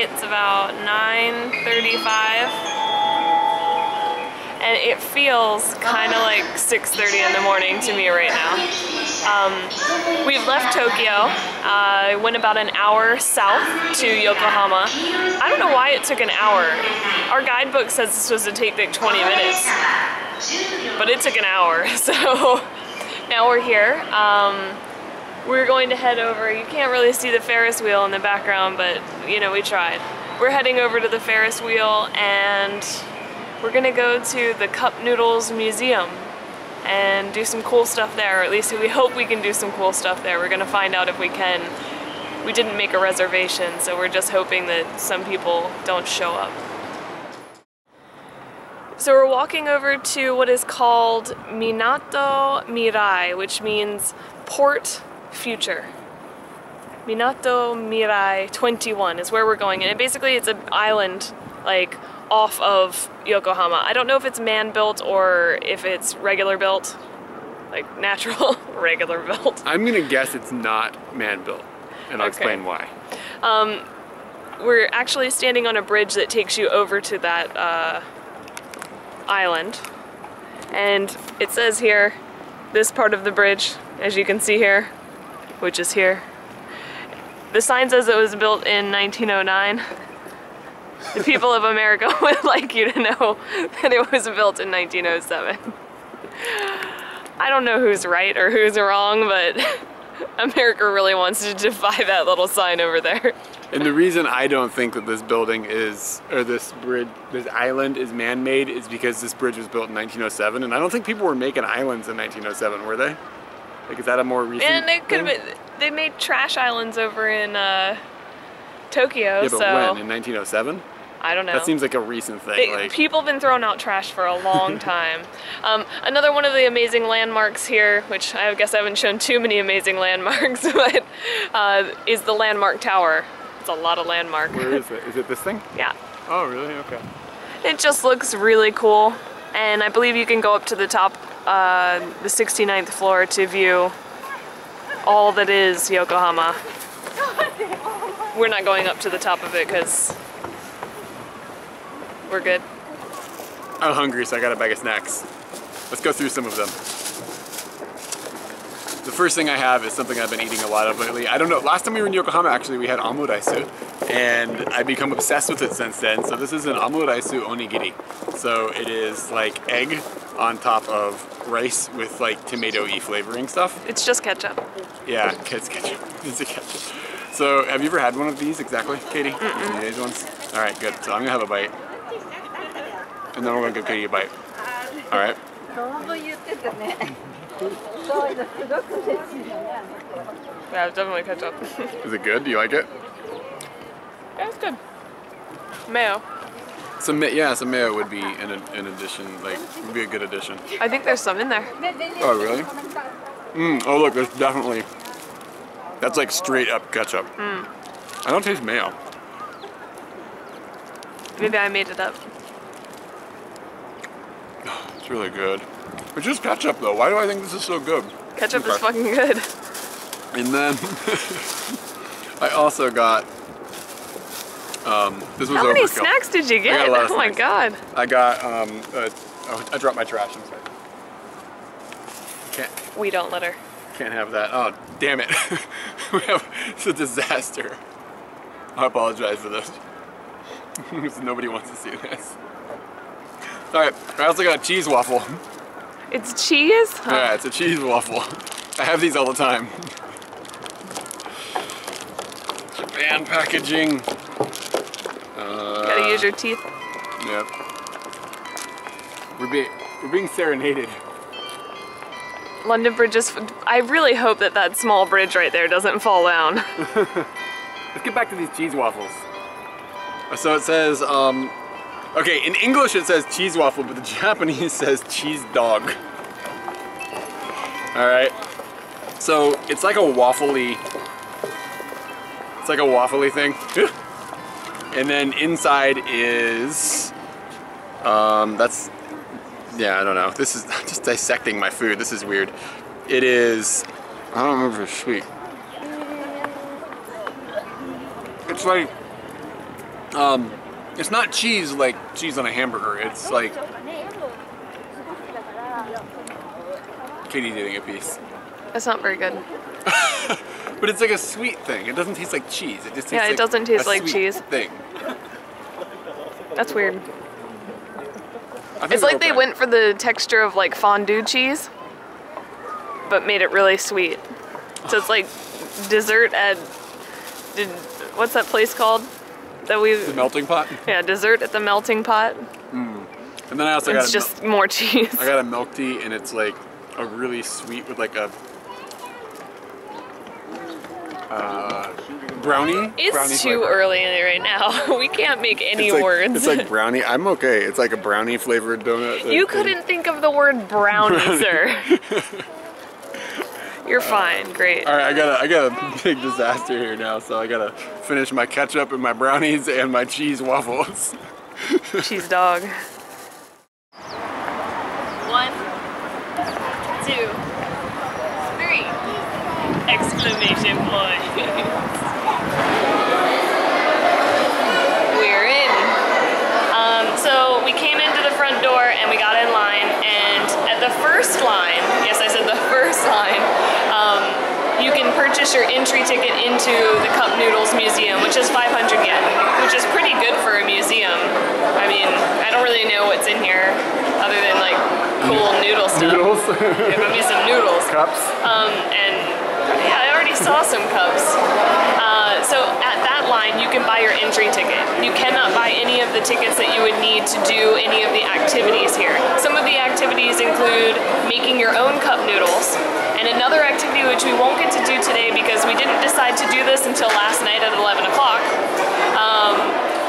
It's about 9:35, and it feels kind of like 6:30 in the morning to me right now. We've left Tokyo. Went about an hour south to Yokohama. I don't know why it took an hour. Our guidebook says it's supposed to take like 20 minutes, but it took an hour, so now we're here. We're going to head over. You can't really see the Ferris wheel in the background, but you know, we tried. We're heading over to the Ferris wheel, and we're gonna go to the Cup Noodles Museum and do some cool stuff there, or at least we hope we can do some cool stuff there. We're gonna find out if we can. We didn't make a reservation, so we're just hoping that some people don't show up. So we're walking over to what is called Minato Mirai, which means Port Future. Minato Mirai 21 is where we're going, and basically it's an island like off of Yokohama. I don't know if it's man-built or if it's regular built, like natural regular built. I'm gonna guess it's not man-built, and I'll explain why. We're actually standing on a bridge that takes you over to that island, and it says here, this part of the bridge, as you can see here, which is here, the sign says it was built in 1909. The people of America would like you to know that it was built in 1907. I don't know who's right or who's wrong, but America really wants to defy that little sign over there. And the reason I don't think that this building is, or this bridge, this island is man-made is because this bridge was built in 1907, and I don't think people were making islands in 1907, were they? Like, is that a more recent And it could have been, they made trash islands over in Tokyo, yeah, but so... when? In 1907? I don't know. That seems like a recent thing. People have been throwing out trash for a long time. Another one of the amazing landmarks here, which I guess I haven't shown too many amazing landmarks, but is the Landmark Tower. It's a lot of landmark. Where is it? Is it this thing? Yeah. Oh, really? Okay. It just looks really cool, and I believe you can go up to the top, the 69th floor to view all that is Yokohama. We're not going up to the top of it because we're good. I'm hungry, so I got a bag of snacks. Let's go through some of them. The first thing I have is something I've been eating a lot of lately. I don't know, last time we were in Yokohama, actually, we had omuraisu, and I've become obsessed with it since then. So this is an omuraisu onigiri. So it is like egg on top of rice with like tomato-y flavoring stuff. It's just ketchup. Yeah, it's ketchup. It's a ketchup. So have you ever had one of these exactly, Katie? Mm-mm. These ones? All right, good. So I'm gonna have a bite. And then we're gonna give Katie a bite. All right. Yeah, it's definitely ketchup. Is it good? Do you like it? Yeah, it's good. Mayo. Some mayo would be an addition, like, would be a good addition. I think there's some in there. Oh, really? Oh, look, there's definitely, that's like straight up ketchup. I don't taste mayo. Maybe I made it up. It's really good. It's just ketchup though. Why do I think this is so good? Ketchup is fucking good. And then I also got this was How many overkill. snacks did you get? Oh my god. I got I dropped my trash. I'm sorry. We don't litter. Can't have that. Oh, damn it. It's a disaster. I apologize for this. Nobody wants to see this. Alright, I also got a cheese waffle. It's cheese? Huh. Yeah, it's a cheese waffle. I have these all the time. Japan packaging. Gotta use your teeth. Yep. We're being serenaded. London Bridge is... I really hope that that small bridge right there doesn't fall down. Let's get back to these cheese waffles. So it says, okay, in English it says cheese waffle, but the Japanese says cheese dog. Alright. So it's like a waffly thing. And then inside is, that's, yeah, I don't know. This is just dissecting my food. This is weird. It is, I don't remember if it's sweet. It's like It's not cheese like cheese on a hamburger. It's like Katie's eating a piece. That's not very good. But it's like a sweet thing. It doesn't taste like cheese. It just tastes it doesn't taste like sweet cheese. Thing. That's weird. It's like they went for the texture of like fondue cheese, but made it really sweet. So it's like dessert at, what's that place called? The melting pot? Yeah, dessert at the melting pot. Mm. And then I also got it's just more cheese. I got a milk tea, and it's like a really sweet with like a brownie. It's too early right now. We can't make any words. It's like brownie. I'm okay. It's like a brownie flavored donut. You couldn't think of the word brownie, sir. You're fine. Great. All right, I got a big disaster here now, so I gotta finish my ketchup and my brownies and my cheese waffles. Cheese dog. 1, 2, 3! Exclamation point. We're in. So we came into the front door and we got in line, and at the first line, yes, I said the first line, you can purchase your entry ticket into the Cup Noodles Museum, which is 500 yen, which is pretty good for a museum. I mean, I don't really know what's in here other than like cool noodle stuff. Noodles? There might be some noodles. Cups? And yeah, I already saw some cups. So at that line, you can buy your entry ticket. You cannot buy any of the tickets that you would need to do any of the activities here. Some of the activities include making your own cup noodles, and another activity which we won't get to do today because we didn't decide to do this until last night at 11 o'clock.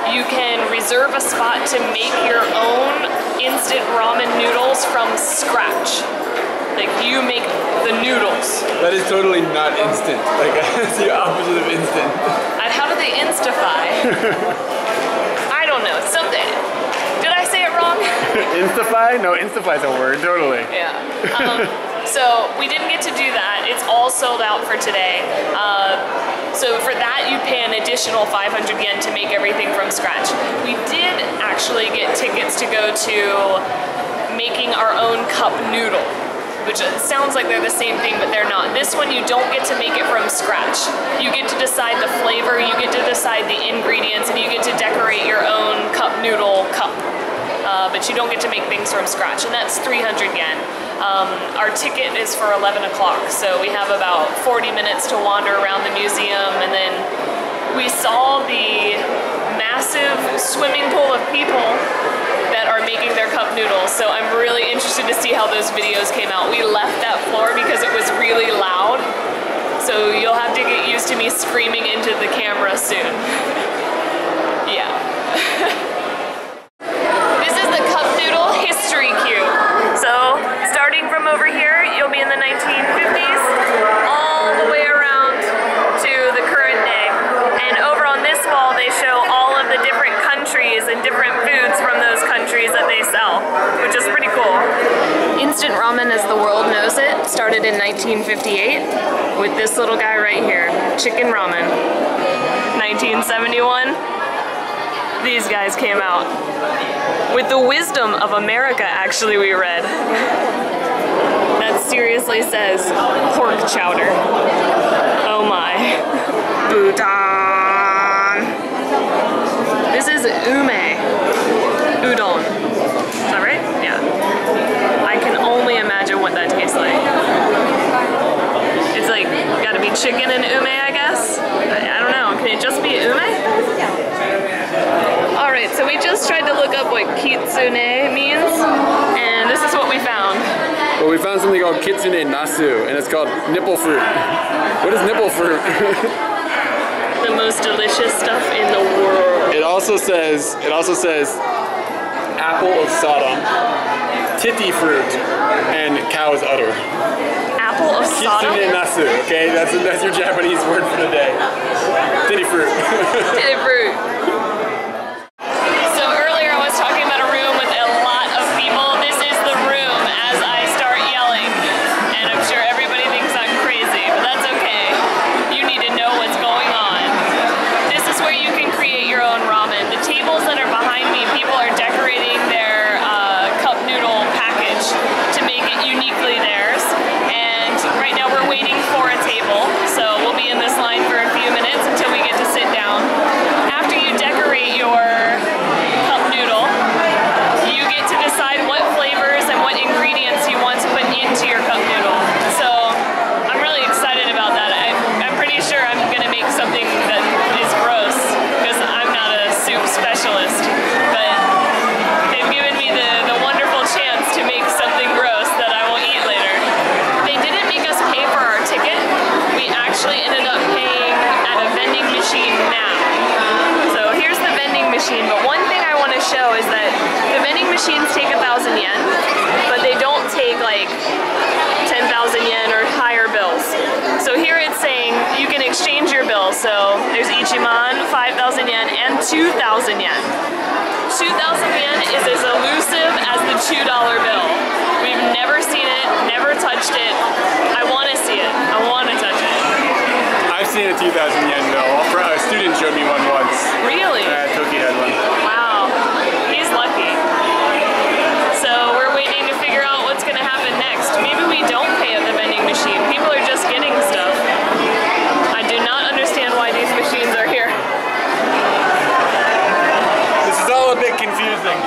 You can reserve a spot to make your own instant ramen noodles from scratch. Like, you make the noodles. That is totally not instant. Like, that's the opposite of instant. And how do they instify? I don't know. Something. Did I say it wrong? Instify? No, instify is a word, totally. Yeah. So we didn't get to do that. It's all sold out for today. So for that, you pay an additional 500 yen to make everything from scratch. We did actually get tickets to go to making our own cup noodle, which sounds like they're the same thing, but they're not. This one, you don't get to make it from scratch. You get to decide the flavor, you get to decide the ingredients, and you get to decorate your own cup noodle cup. But you don't get to make things from scratch, and that's 300 yen. Our ticket is for 11 o'clock, so we have about 40 minutes to wander around the museum, and then we saw the massive swimming pool of people that are making their cup noodles, so I'm really interested to see how those videos came out. We left that floor because it was really loud, so you'll have to get used to me screaming into the camera soon. Yeah. This is the cup noodle history cube. So, starting from over here, you'll be in the 1950s, all the way around to the current day. And over on this wall, they show all of the different countries and different foods from those countries that they sell, which is pretty cool. Instant ramen as the world knows it started in 1958 with this little guy right here, chicken ramen. 1971, these guys came out. With the wisdom of America, actually, we read. That seriously says pork chowder. Oh my. Bhutan. This is ume. Udon. Is that right? Yeah. I can only imagine what that tastes like. It's like, gotta be chicken and ume, I guess? I don't know. Can it just be ume? Alright, so we just tried to look up what kitsune means, and this is what we found. Well, we found something called kitsune nasu, and it's called nipple fruit. What is nipple fruit? The most delicious stuff in the world. It also says apple of Sodom, titty fruit, and cow's udder. Apple of Sodom? Kitsune nasu, okay? That's your Japanese word for the day. Titty fruit. Titty fruit. So earlier I was talking about a room with a lot of people. This is the room as I start yelling. And I'm sure everybody thinks I'm crazy, but that's okay. You need to know what's going on. This is where you can create your own ramen. The Fishiman, 5,000 yen, and 2,000 yen. 2,000 yen is as elusive as the $2 bill. We've never seen it, never touched it. I want to see it. I want to touch it. I've seen a 2,000 yen bill. A student showed me one once. Really? Toki had one. Wow. He's lucky. So we're waiting to figure out what's going to happen next. Maybe we don't pay at the vending machine. People are just getting stuff. I do not understand why these machines are here. This is all a bit confusing.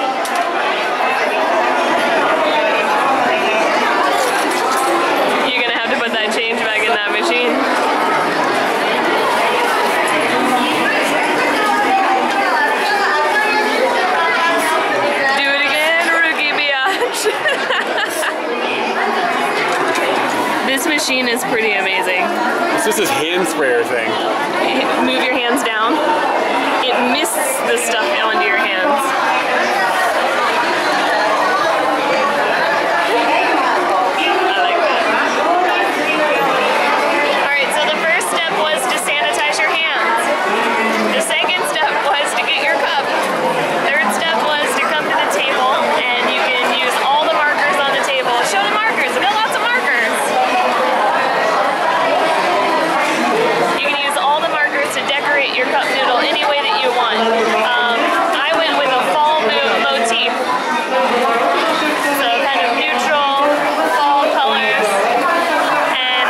You're going to have to put that change back in that machine. This machine is pretty amazing. It's just this hand sprayer thing. Move your hands down. It mists the stuff onto your hands. I like that. Alright, so the first step was to sanitize your hands. The second step was to get your cup. Third step was to come to the table and you can use all the markers on the table. Show the markers. We've got lots of markers. You can use all the markers to decorate your cup noodle any way that you want. I went with a fall motif. So kind of neutral, fall colors. And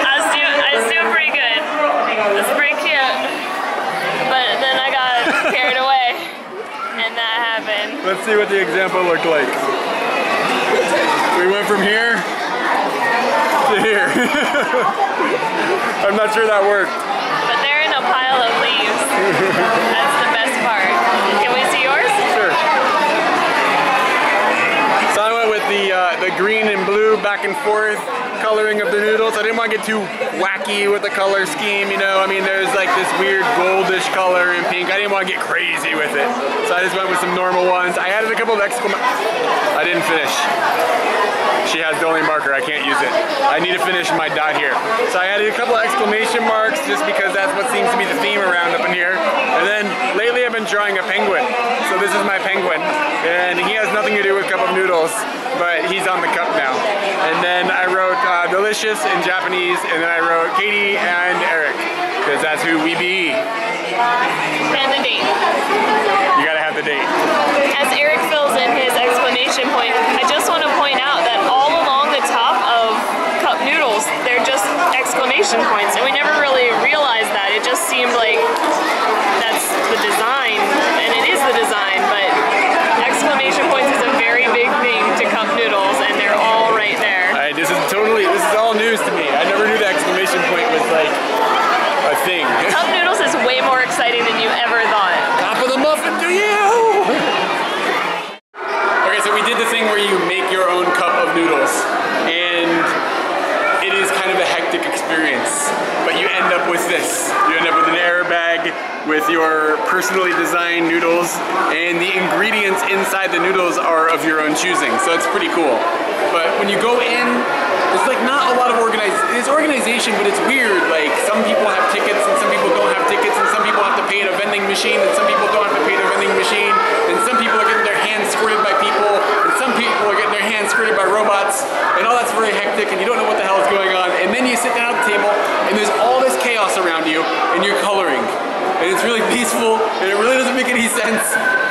I was doing pretty good. It's pretty cute. But then I got carried away. And that happened. Let's see what the example looked like. We went from here to here. I'm not sure that worked. But they're in a pile of leaves. That's the best part. Can we see yours? Sure. So I went with the green and blue back and forth coloring of the noodles. I didn't want to get too wacky with the color scheme, you know. I mean, there's like this weird goldish color and pink. I didn't want to get crazy with it. So I just went with some normal ones. I added a couple of I didn't finish. She has the only marker, I can't use it. I need to finish my dot here. So I added a couple of exclamation marks just because that's what seems to be the theme around up in here. And then lately I've been drawing a penguin. So this is my penguin. And he has nothing to do with cup of noodles, but he's on the cup now. And then I wrote delicious in Japanese, and then I wrote Katie and Eric, because that's who we be. And the date. You gotta have the date. As Eric fills in his exclamation point, I just want to point out that all along the top of cup noodles, they're just exclamation points, and we never really realized that. It just seemed like that's the design, and it is the design, but exclamation points is a very big thing to cup noodles, and they're all right there. This is all news to me. I never knew the exclamation point was like a thing. Cup noodles is way more exciting than you ever thought. Top of the muffin to you! Okay, so we did the thing where you make your own cup of noodles, and it is kind of a hectic experience, but you end up with this. You end up with an airbag with your personally designed noodles, and the ingredients inside the noodles are of your own choosing, so it's pretty cool. But when you go in, there's like not a lot of organization, but it's weird. Like some people have tickets and some people don't have tickets, and some people have to pay at a vending machine and some people don't have to pay at a vending machine, and some people are getting their hands squirted by people, and some people are getting their hands squirted by robots, and all that's very hectic and you don't know what the hell is going on. And then you sit down at the table and there's all this chaos around you and you're coloring. And it's really peaceful and it really doesn't make any sense.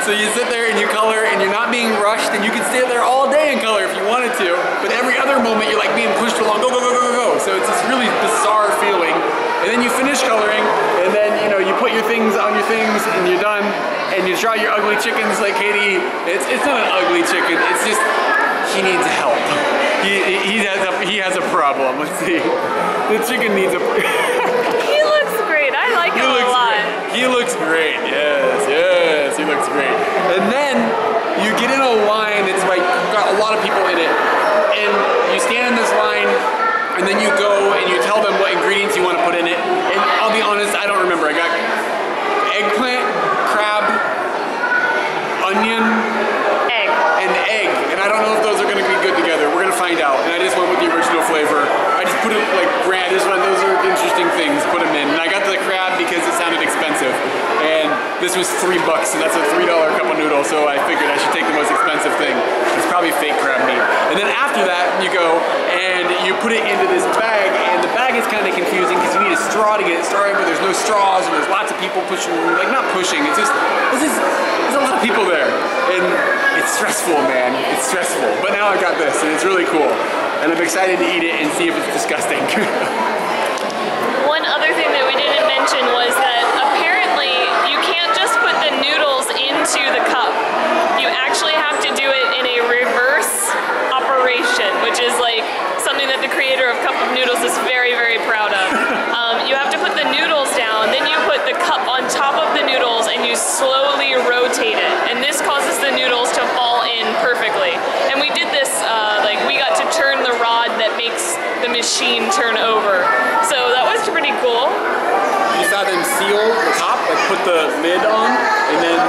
So you sit there and you color and you're not being rushed, and you can stay there all day and color if you wanted to, but every other moment you're like being pushed along, go, go, go, go, go. So it's this really bizarre feeling. And then you finish coloring, and then you put your things on your things and you're done, and you draw your ugly chickens like Katie. It's not an ugly chicken, it's just he needs help. He has a problem. Let's see. The chicken needs a He looks great. I like him a lot. He looks great. Yes, yes, he looks great. And then you get in a line that's like got a lot of people in it, and you stand in this line, and then you go and you tell them what ingredients you want to put in it. And I'll be honest, I don't remember. I got eggplant, crab, onion, and egg. And I don't know if those are going to be good together. We're going to find out. And I just went with the original flavor. I I just put it like brand. This one, those are interesting things. Put them in, and I got the crab because it sounded expensive, and this was $3, and that's a $3 cup of noodles. So I figured I should take the most expensive thing. It's probably fake crab meat. And then after that, you go and you put it into this bag, and the bag is kind of confusing because you need a straw to get it started, but there's no straws, and there's lots of people pushing, like not pushing. It's just there's a lot of people there, and it's stressful, man. It's stressful. But now I got this, and it's really cool. And I'm excited to eat it and see if it's disgusting. One other thing that we didn't mention was that apparently you can't just put the noodles into the cup. You actually have to do it in a reverse operation, which is like something that the creator of Cup of Noodles is very, very proud of. You have to put the noodles down, then you put the cup on top of the noodles and you slowly rotate it. And this causes the noodles to fall in perfectly. And we did this, like we got to turn the rod that makes the machine turn over. So that was pretty cool. You saw them seal the top, like put the lid on, and then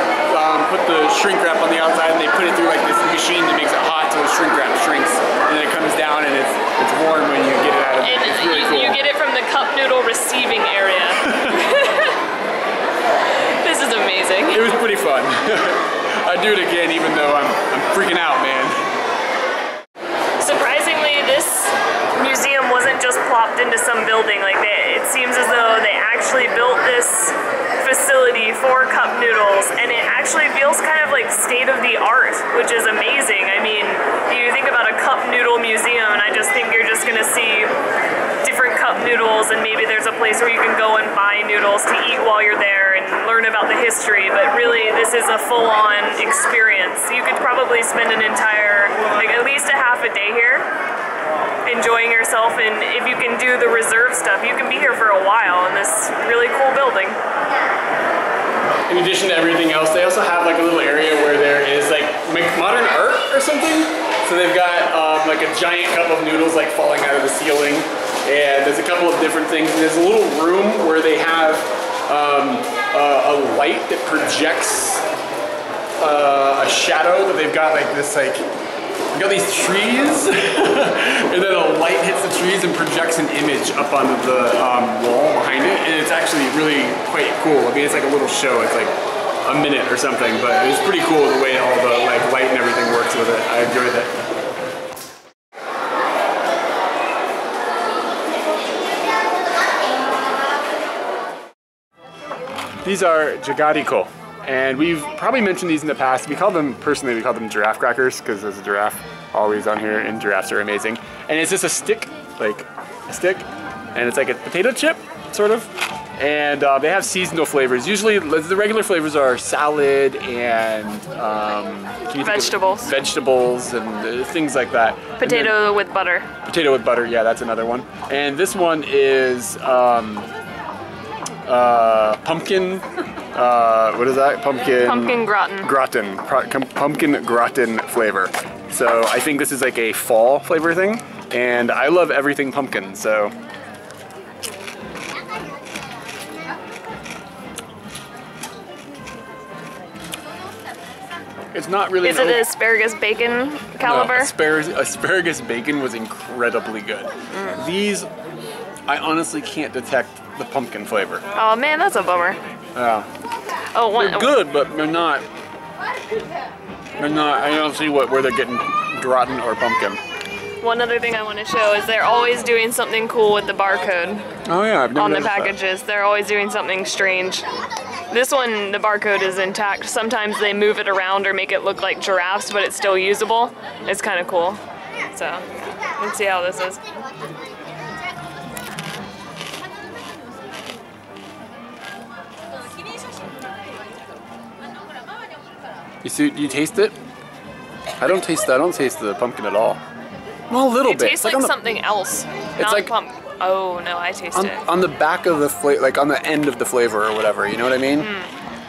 put the shrink wrap on the outside, and they put it through like this machine that makes it hot so the shrink wrap shrinks, and then it comes down and it's warm when you get it out of it. It's really cool. You get it from the cup noodle receiving area. This is amazing. It was pretty fun. I'd do it again even though I'm freaking out, man. Surprisingly, this museum wasn't just plopped into some building. Like it seems as though they actually built this facility for cup noodles, and it actually feels kind of like state-of-the-art, which is amazing. I mean, you think about a cup noodle museum, and I just think you're just gonna see different cup noodles, and maybe there's a place where you can go and buy noodles to eat while you're there and learn about the history, but really this is a full-on experience. You could probably spend an entire, like at least a half a day here enjoying yourself, and if you can do the reserve stuff, you can be here for a while in this really cool building. In addition to everything else, they also have like a little area where there is like modern art or something. So they've got like a giant cup of noodles like falling out of the ceiling, and there's a couple of different things. And there's a little room where they have a light that projects a shadow, that they've got like this like, you got these trees, and then a light hits the trees and projects an image up onto the wall behind it, and it's actually really quite cool. I mean, it's like a little show. It's like a minute or something, but it's pretty cool the way all the like light and everything works with it. I enjoyed it. These are jagariko. And we've probably mentioned these in the past. We call them, personally, we call them giraffe crackers because there's a giraffe always on here, and giraffes are amazing. And it's just a stick, like a stick, and it's like a potato chip, sort of. And they have seasonal flavors. Usually the regular flavors are salad and vegetables and things like that. Potato with butter. Potato with butter, yeah, that's another one. And this one is pumpkin. What is that? Pumpkin gratin. Pumpkin gratin flavor. So I think this is like a fall flavor thing, and I love everything pumpkin, so. It's not really. Is it asparagus bacon caliber? No, asparagus bacon was incredibly good. These, I honestly can't detect the pumpkin flavor. Oh man, that's a bummer. Yeah. Oh, they're good, but they're not. I don't see where they're getting gratin or pumpkin. One other thing I want to show is they're always doing something cool with the barcode. Oh yeah, I've never on the noticed packages. that. They're always doing something strange. This one, the barcode is intact. Sometimes they move it around or make it look like giraffes, but it's still usable. It's kind of cool. So, let's see how this is. You taste it? I don't taste the pumpkin at all. Well, a little bit. It tastes like something else. It's like oh no, I taste it. On the back of the flavor, like on the end of the flavor or whatever. You know what I mean?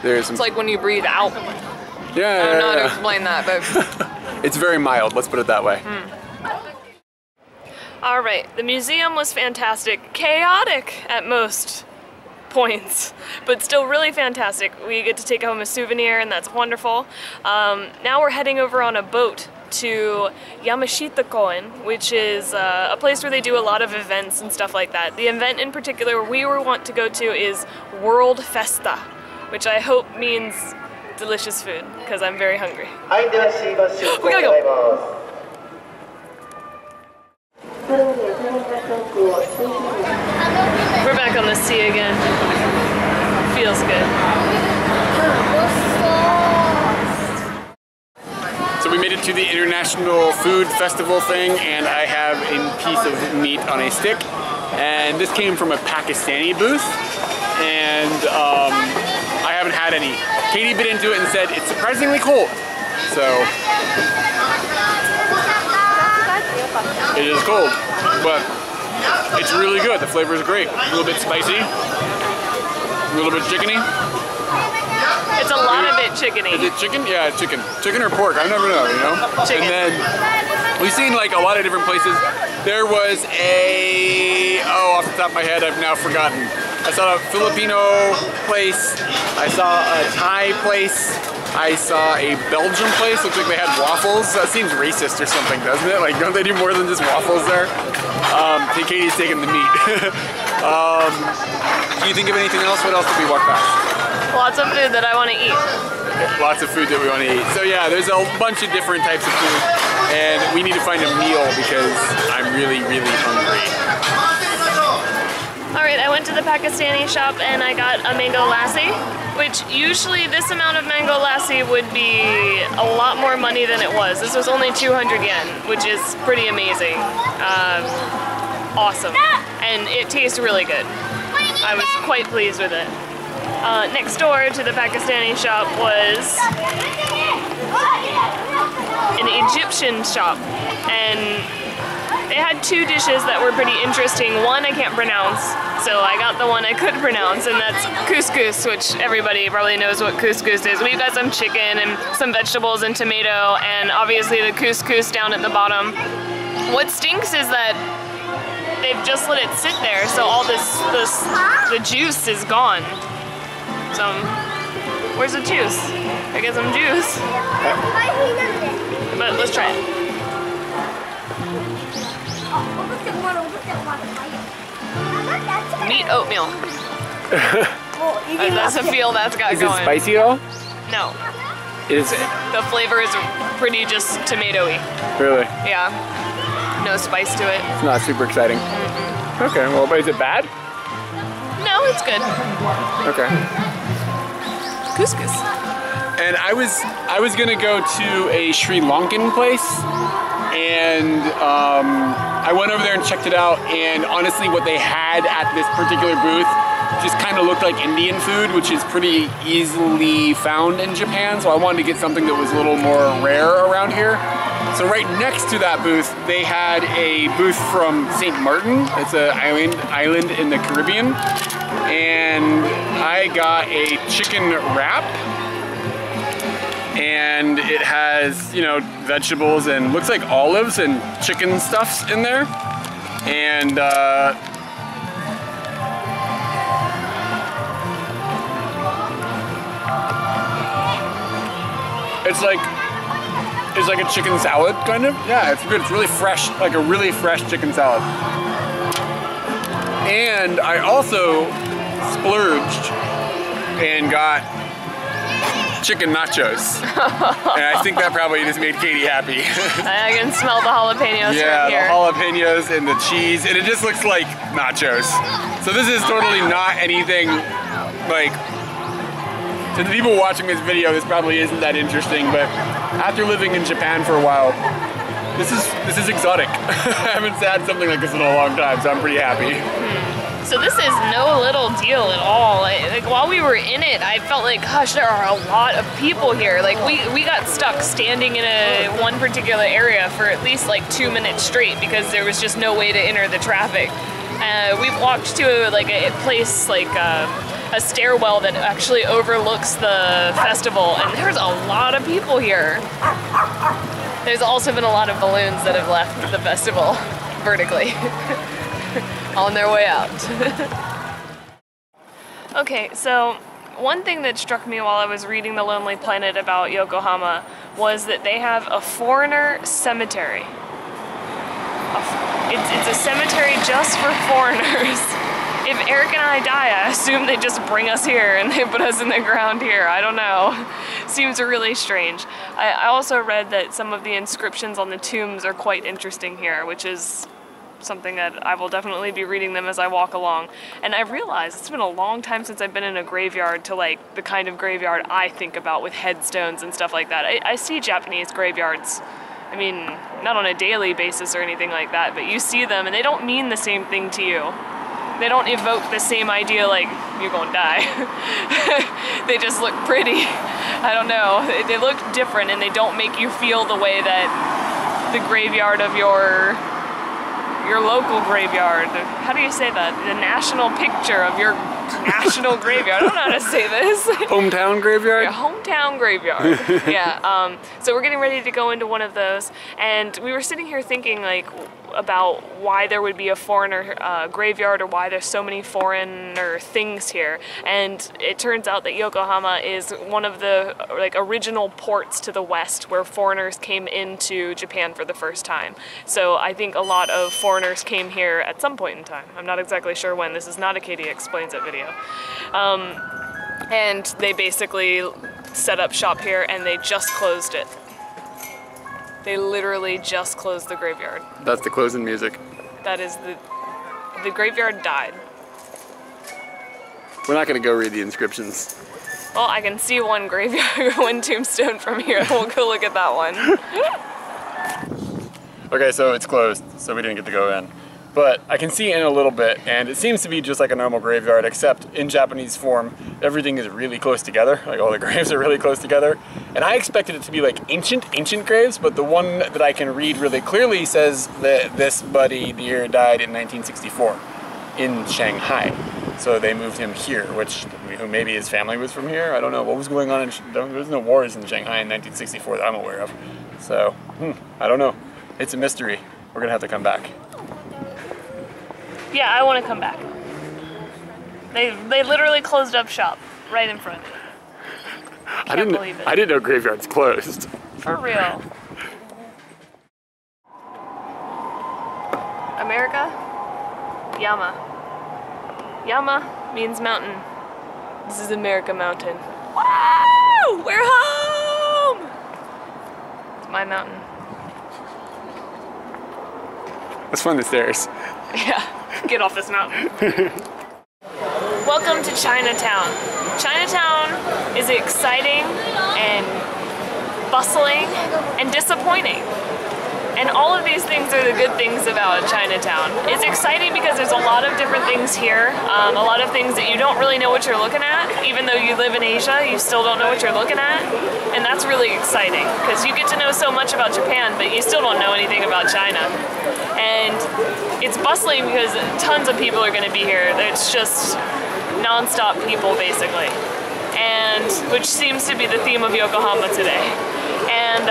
There's some. It's like when you breathe out. Yeah. I don't know how to explain that, but it's very mild. Let's put it that way. All right, the museum was fantastic, chaotic at most points, but still really fantastic. We get to take home a souvenir, and that's wonderful. Now we're heading over on a boat to Yamashita-koen, which is a place where they do a lot of events and stuff like that. The event in particular we want to go to is World Festa, which I hope means delicious food, because I'm very hungry. We gotta go! We're back on the sea again. Feels good. So we made it to the International Food Festival thing, and I have a piece of meat on a stick. And this came from a Pakistani booth, and I haven't had any. Katie bit into it and said it's surprisingly cold. So it is cold, but it's really good. The flavor is great. A little bit spicy, a little bit chickeny. It's a lot of it chickeny. Is it chicken? Yeah, it's chicken. Chicken or pork, I never know, you know? Chicken. And then we've seen like a lot of different places. There was a, off the top of my head, I've now forgotten. I saw a Filipino place. I saw a Thai place. I saw a Belgian place. Looks like they had waffles. That seems racist or something, doesn't it? Like, don't they do more than just waffles there? Katie's taking the meat. Do you think of anything else? What else did we walk past? Lots of food that I want to eat. Lots of food that we want to eat. So yeah, there's a bunch of different types of food, and we need to find a meal because I'm really, really hungry. Alright, I went to the Pakistani shop and I got a mango lassi, which usually this amount of mango lassi would be a lot more money than it was. This was only 200 yen, which is pretty amazing. Awesome. And it tastes really good. I was quite pleased with it. Next door to the Pakistani shop was an Egyptian shop, and they had two dishes that were pretty interesting. One I can't pronounce, so I got the one I could pronounce, and that's couscous, which everybody probably knows what couscous is. We've got some chicken and some vegetables and tomato, and obviously the couscous down at the bottom. What stinks is that they've just let it sit there, so all the juice is gone. So, where's the juice? I get some juice. But let's try it. Meat oatmeal. That's the feel that's got going. Is it spicy at all? No. Is it? The flavor is pretty just tomatoey. Really? Yeah. No spice to it. It's not super exciting. Mm-mm. Okay, well, but is it bad? No, it's good. Okay. Couscous. And I was gonna go to a Sri Lankan place, and I went over there and checked it out, and honestly what they had at this particular booth just kind of looked like Indian food, which is pretty easily found in Japan, so I wanted to get something that was a little more rare around here. So right next to that booth, they had a booth from St. Martin. It's an island in the Caribbean. And I got a chicken wrap. And it has, you know, vegetables and looks like olives and chicken stuffs in there. And it's like a chicken salad, kind of. Yeah, it's good. It's really fresh, like a really fresh chicken salad. And I also splurged and got chicken nachos. And I think that probably just made Katie happy. I can smell the jalapenos right here. Yeah, the jalapenos and the cheese, and it just looks like nachos. So this is totally not anything like, to the people watching this video, this probably isn't that interesting, but after living in Japan for a while, this is exotic. I haven't had something like this in a long time, so I'm pretty happy. So this is no little deal at all. Like while we were in it, I felt like, gosh, there are a lot of people here. Like we got stuck standing in one particular area for at least like 2 minutes straight because there was just no way to enter the traffic. We walked to like a place like a stairwell that actually overlooks the festival, and there's a lot of people here. There's also been a lot of balloons that have left the festival vertically on their way out. Okay, so One thing that struck me while I was reading The Lonely Planet about Yokohama was that they have a foreigner cemetery. It's a cemetery just for foreigners. If Eric and I die, I assume they just bring us here and they put us in the ground here. I don't know. Seems really strange. I also read that some of the inscriptions on the tombs are quite interesting here, which is something that I will definitely be reading them as I walk along. And I realized it's been a long time since I've been in a graveyard to like the kind of graveyard I think about with headstones and stuff like that. I see Japanese graveyards, I mean, not on a daily basis or anything like that, but you see them and they don't mean the same thing to you. They don't evoke the same idea like, you're gonna die. They just look pretty. I don't know. They look different and they don't make you feel the way that the graveyard of your local graveyard. How do you say that? The national picture of your national graveyard. I don't know how to say this. Hometown graveyard? Your hometown graveyard. Yeah. So we're getting ready to go into one of those, and we were sitting here thinking like about why there would be a foreigner graveyard or why there's so many foreigner things here. And it turns out that Yokohama is one of the like original ports to the west where foreigners came into Japan for the first time. So I think a lot of foreigners came here at some point in time. I'm not exactly sure when. This is not a Kyde Explains It video. And they basically set up shop here and they just closed it. They literally just closed the graveyard. That's the closing music. That is the graveyard died. We're not gonna go read the inscriptions. Well, I can see one graveyard, one tombstone from here. We'll go look at that one. Okay, so it's closed, so we didn't get to go in. But I can see in a little bit, and it seems to be just like a normal graveyard, except in Japanese form, everything is really close together. Like all the graves are really close together. And I expected it to be like ancient graves, but the one that I can read really clearly says that this buddy dear died in 1964 in Shanghai. So they moved him here, which maybe his family was from here. I don't know what was going on. There was no wars in Shanghai in 1964 that I'm aware of. So, I don't know. It's a mystery. We're gonna have to come back. Yeah, I want to come back. They literally closed up shop right in front. Can't believe it. I didn't know graveyards closed. For real. America? Yama. Yama means mountain. This is America Mountain. Wow! We're home! It's my mountain. Let's find the stairs. Yeah, get off this mountain. Welcome to Chinatown. Chinatown is exciting and bustling and disappointing. And all of these things are the good things about Chinatown. It's exciting because there's a lot of different things here, a lot of things that you don't really know what you're looking at. Even though you live in Asia, you still don't know what you're looking at. And that's really exciting because you get to know so much about Japan, but you still don't know anything about China. And it's bustling because tons of people are going to be here. It's just non-stop people, basically. And which seems to be the theme of Yokohama today. And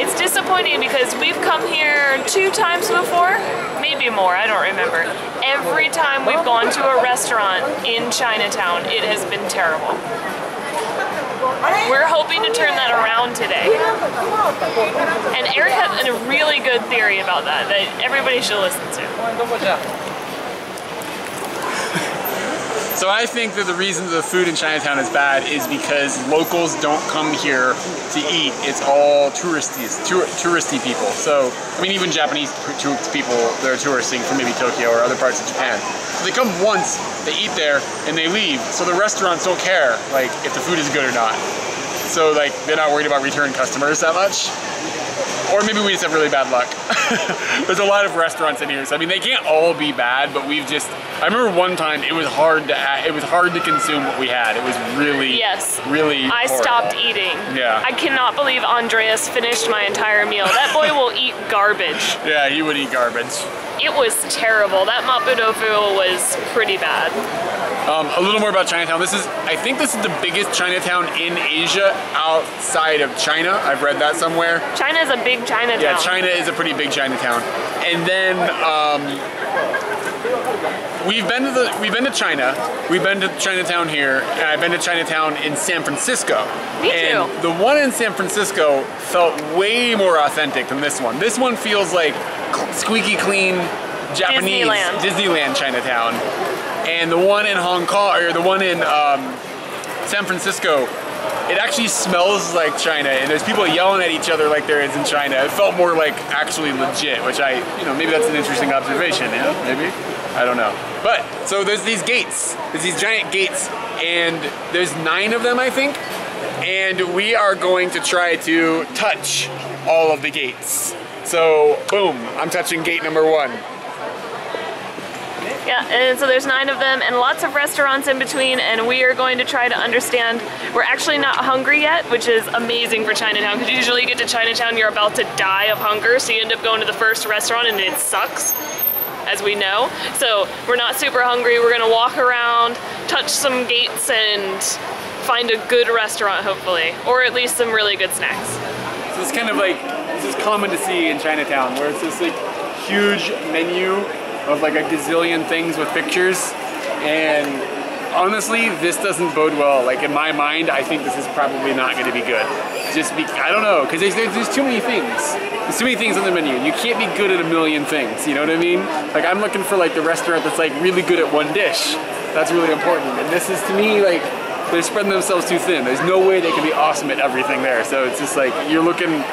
it's disappointing because we've come here 2 times before, maybe more, I don't remember. Every time we've gone to a restaurant in Chinatown, it has been terrible. We're hoping to turn that around today. And Eric has a really good theory about that everybody should listen to. So I think that the reason the food in Chinatown is bad is because locals don't come here to eat. It's all touristy people. So, I mean, even Japanese people, they're touristing from maybe Tokyo or other parts of Japan. So they come once, they eat there, and they leave. So the restaurants don't care, like, if the food is good or not. So, like, they're not worried about return customers that much. Or maybe we just have really bad luck. There's a lot of restaurants in here, so I mean they can't all be bad, but we've just. I remember one time it was hard to consume what we had. It was really, really. I stopped eating. Yeah. I cannot believe Andreas finished my entire meal. That boy will eat garbage. Yeah, he would eat garbage. It was terrible. That mapo tofu was pretty bad. A little more about Chinatown. I think this is the biggest Chinatown in Asia outside of China. I've read that somewhere. China is a big Chinatown. Yeah, China is a pretty big Chinatown. And then we've been to China. We've been to Chinatown here, and I've been to Chinatown in San Francisco. Me too. And the one in San Francisco felt way more authentic than this one. This one feels like squeaky clean Japanese Disneyland Chinatown. And the one in Hong Kong, or the one in San Francisco, it actually smells like China, and there's people yelling at each other like there is in China. It felt more like actually legit, which maybe that's an interesting observation, yeah, maybe? I don't know. But, so there's these gates, there's these giant gates, and there's 9 of them, I think, and we are going to try to touch all of the gates. So, boom, I'm touching gate number 1. Yeah, and so there's 9 of them and lots of restaurants in between, and we are going to try to understand. We're actually not hungry yet, which is amazing for Chinatown, because usually you get to Chinatown, you're about to die of hunger, so you end up going to the first restaurant and it sucks, as we know. So we're not super hungry. We're gonna walk around, touch some gates, and find a good restaurant, hopefully, or at least some really good snacks. So it's kind of like, this is common to see in Chinatown, where it's this like huge menu of like a gazillion things with pictures, and honestly, this doesn't bode well. Like in my mind, I think this is probably not going to be good. I don't know, because there's too many things. There's too many things on the menu, and you can't be good at a million things, you know what I mean? Like I'm looking for like the restaurant that's like really good at one dish. That's really important, and this is, to me, like, they're spreading themselves too thin. There's no way they can be awesome at everything there, so it's just like, you're looking,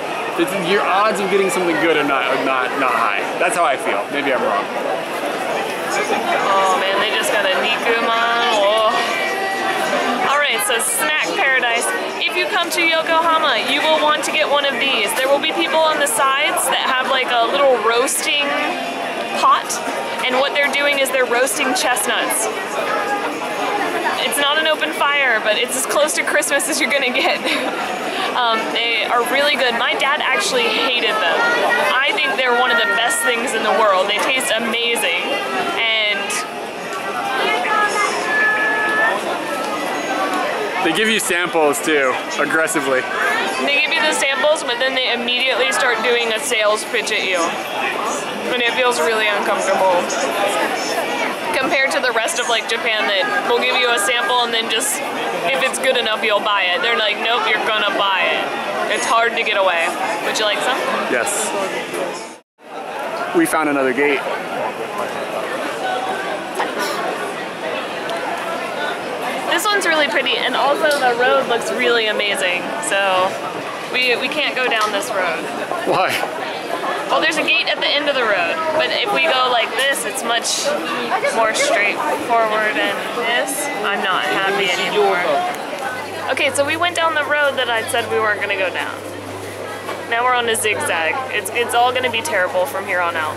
your odds of getting something good are not high. That's how I feel. Maybe I'm wrong. Oh man, they just got a nikuman. Oh. Alright, so snack paradise. If you come to Yokohama, you will want to get one of these. There will be people on the sides that have like a little roasting pot, and what they're doing is they're roasting chestnuts. It's not an open fire, but it's as close to Christmas as you're gonna get. They are really good. My dad actually hated them. I think they're one of the best things in the world. They taste amazing. And they give you samples too, aggressively. they give you the samples, but then they immediately start doing a sales pitch at you. And it feels really uncomfortable. Compared to the rest of like Japan, that will give you a sample and then just, if it's good enough, you'll buy it. They're like, nope, you're gonna buy it. It's hard to get away. Would you like some? Yes. We found another gate. This one's really pretty, and also the road looks really amazing. So we can't go down this road. Why? Well, there's a gate at the end of the road, but if we go like this, it's much more straightforward, and this, I'm not happy anymore. Okay, so we went down the road that I said we weren't gonna go down. Now we're on a zigzag. It's all gonna be terrible from here on out.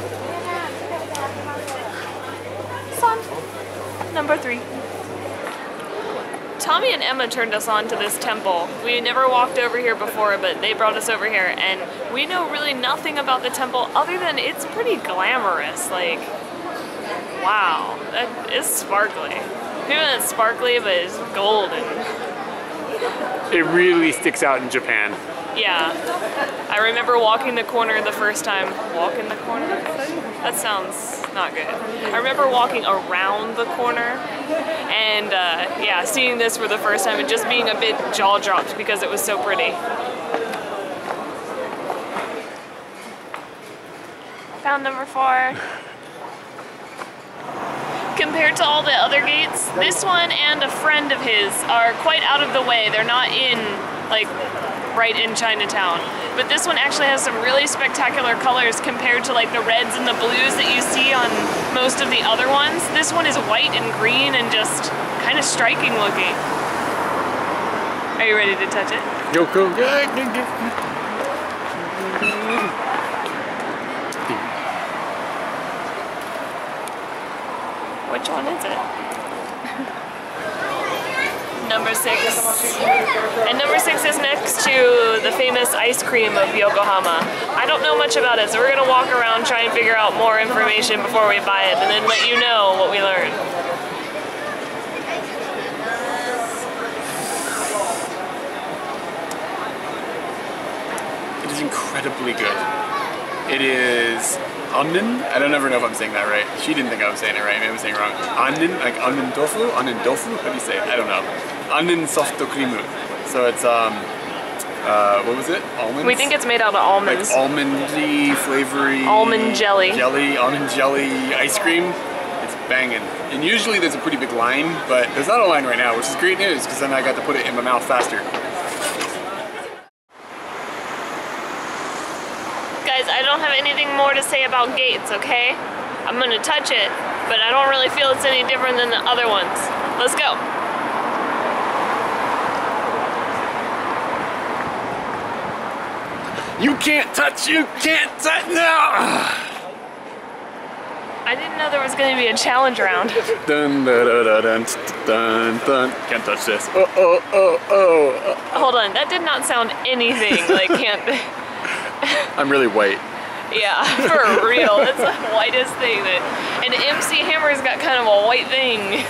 Sun, number 3. Tommy and Emma turned us on to this temple. We had never walked over here before, but they brought us over here, and we know really nothing about the temple other than it's pretty glamorous. Like, wow, that is sparkly. Maybe it's sparkly, but it's golden. It really sticks out in Japan. Yeah. I remember walking the corner the first time. Walking the corner? That sounds not good. I remember walking around the corner and yeah, seeing this for the first time and just being a bit jaw-dropped because it was so pretty. Found number 4. Compared to all the other gates, this one and a friend of his are quite out of the way. They're not in, like, right in Chinatown. But this one actually has some really spectacular colors compared to like the reds and the blues that you see on most of the other ones. This one is white and green and just kind of striking looking. Are you ready to touch it? Yoko. Which one is it? number 6. And number 6 is next to the famous ice cream of Yokohama. I don't know much about it, so we're gonna walk around, try and figure out more information before we buy it, and then let you know what we learn. It is incredibly good. It is Onnen? I don't ever know if I'm saying that right. She didn't think I was saying it right. Maybe I'm saying it wrong. Onnen, like Onnen tofu? Onnen tofu? How do you say it? I don't know. Onnen soft cream. So it's, what was it? Almonds? We think it's made out of almonds. Like almondy, flavory. Almond jelly. Almond jelly ice cream. It's banging. And usually there's a pretty big line, but there's not a line right now, which is great news because then I got to put it in my mouth faster. Guys, I don't have anything more to say about gates, okay? I'm gonna touch it, but I don't really feel it's any different than the other ones. Let's go. You can't touch, no! I didn't know there was gonna be a challenge round. Dun, dun, dun, dun, dun, dun. Can't touch this. Oh. Hold on, that did not sound anything like can't. I'm really white. Yeah, for real. That's the whitest thing. And MC Hammer's got kind of a white thing.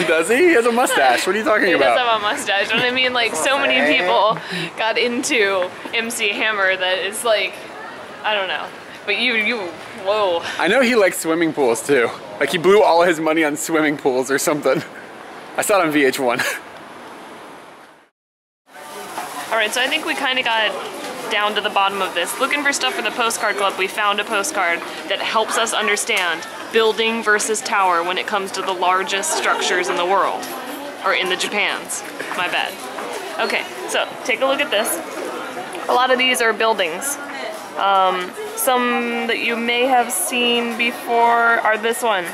Does he? He has a mustache. What are you talking about? He does have a mustache. And I mean, like, so many people got into MC Hammer that it's like, I don't know. But whoa. I know he likes swimming pools too. Like he blew all his money on swimming pools or something. I saw it on VH1. Alright, so I think we kind of got down to the bottom of this. Looking for stuff for the postcard club, we found a postcard that helps us understand building versus tower when it comes to the largest structures in the world. Or in the Japans. My bad. Okay, so take a look at this. A lot of these are buildings. Some that you may have seen before are this one,